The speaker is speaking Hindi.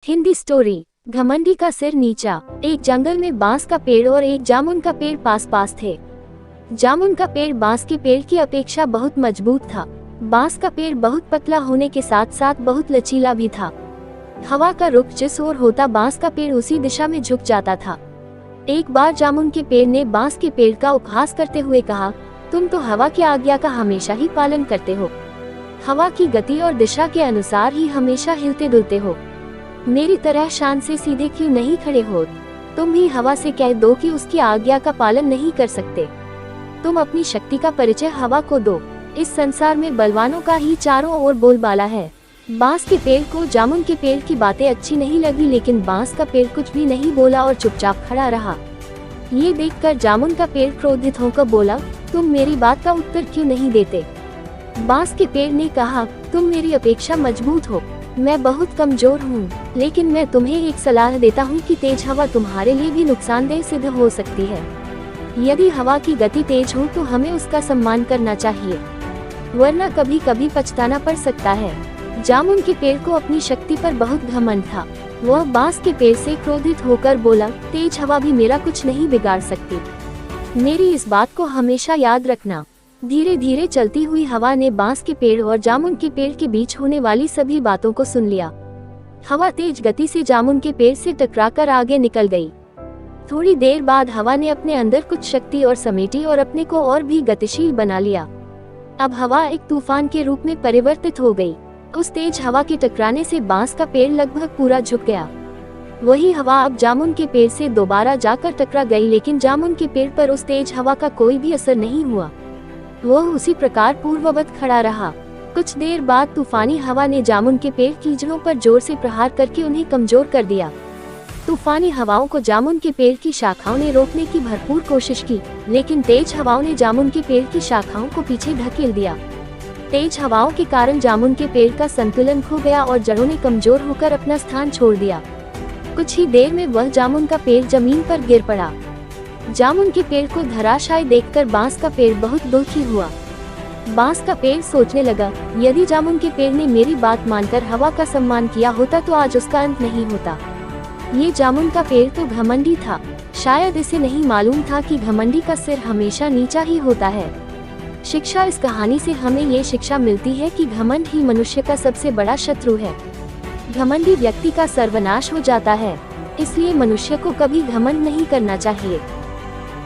हिंदी स्टोरी। घमंडी का सिर नीचा। एक जंगल में बांस का पेड़ और एक जामुन का पेड़ पास पास थे। जामुन का पेड़ बांस के पेड़ की अपेक्षा बहुत मजबूत था। बांस का पेड़ बहुत पतला होने के साथ साथ बहुत लचीला भी था। हवा का रुख जिस ओर होता बांस का पेड़ उसी दिशा में झुक जाता था। एक बार जामुन के पेड़ ने बांस के पेड़ का उपहास करते हुए कहा, तुम तो हवा की आज्ञा का हमेशा ही पालन करते हो। हवा की गति और दिशा के अनुसार ही हमेशा हिलते डुलते हो। मेरी तरह शान से सीधे क्यों नहीं खड़े हो? तुम भी हवा से कह दो कि उसकी आज्ञा का पालन नहीं कर सकते। तुम अपनी शक्ति का परिचय हवा को दो। इस संसार में बलवानों का ही चारों ओर बोलबाला है। बांस के पेड़ को जामुन के पेड़ की बातें अच्छी नहीं लगी, लेकिन बांस का पेड़ कुछ भी नहीं बोला और चुपचाप खड़ा रहा। ये देखकर जामुन का पेड़ क्रोधित होकर बोला, तुम मेरी बात का उत्तर क्यों नहीं देते? बांस के पेड़ ने कहा, तुम मेरी अपेक्षा मजबूत हो, मैं बहुत कमजोर हूँ, लेकिन मैं तुम्हें एक सलाह देता हूँ कि तेज हवा तुम्हारे लिए भी नुकसानदेह सिद्ध हो सकती है। यदि हवा की गति तेज हो तो हमें उसका सम्मान करना चाहिए, वरना कभी कभी पछताना पड़ सकता है। जामुन के पेड़ को अपनी शक्ति पर बहुत घमंड था। वह बांस के पेड़ से क्रोधित होकर बोला, तेज हवा भी मेरा कुछ नहीं बिगाड़ सकती। मेरी इस बात को हमेशा याद रखना। धीरे धीरे चलती हुई हवा ने बांस के पेड़ और जामुन के पेड़ के बीच होने वाली सभी बातों को सुन लिया। हवा तेज गति से जामुन के पेड़ से टकराकर आगे निकल गई। थोड़ी देर बाद हवा ने अपने अंदर कुछ शक्ति और समेटी और अपने को और भी गतिशील बना लिया। अब हवा एक तूफान के रूप में परिवर्तित हो गई। उस तेज हवा के टकराने से बांस का पेड़ लगभग पूरा झुक गया। वही हवा अब जामुन के पेड़ से दोबारा जाकर टकरा गई, लेकिन जामुन के पेड़ पर उस तेज हवा का कोई भी असर नहीं हुआ। वह उसी प्रकार पूर्ववत खड़ा रहा। कुछ देर बाद तूफानी हवा ने जामुन के पेड़ की जड़ों पर जोर से प्रहार करके उन्हें कमजोर कर दिया। तूफानी हवाओं को जामुन के पेड़ की शाखाओं ने रोकने की भरपूर कोशिश की, लेकिन तेज हवाओं ने जामुन के पेड़ की शाखाओं को पीछे धकेल दिया। तेज हवाओं के कारण जामुन के पेड़ का संतुलन खो गया और जड़ों ने कमजोर होकर अपना स्थान छोड़ दिया। कुछ ही देर में वह जामुन का पेड़ जमीन पर गिर पड़ा। जामुन के पेड़ को धराशायी देखकर बांस का पेड़ बहुत दुखी हुआ। बांस का पेड़ सोचने लगा, यदि जामुन के पेड़ ने मेरी बात मानकर हवा का सम्मान किया होता तो आज उसका अंत नहीं होता। ये जामुन का पेड़ तो घमंडी था। शायद इसे नहीं मालूम था कि घमंडी का सिर हमेशा नीचा ही होता है। शिक्षा। इस कहानी से हमें ये शिक्षा मिलती है कि घमंड ही मनुष्य का सबसे बड़ा शत्रु है। घमंडी व्यक्ति का सर्वनाश हो जाता है, इसलिए मनुष्य को कभी घमंड नहीं करना चाहिए।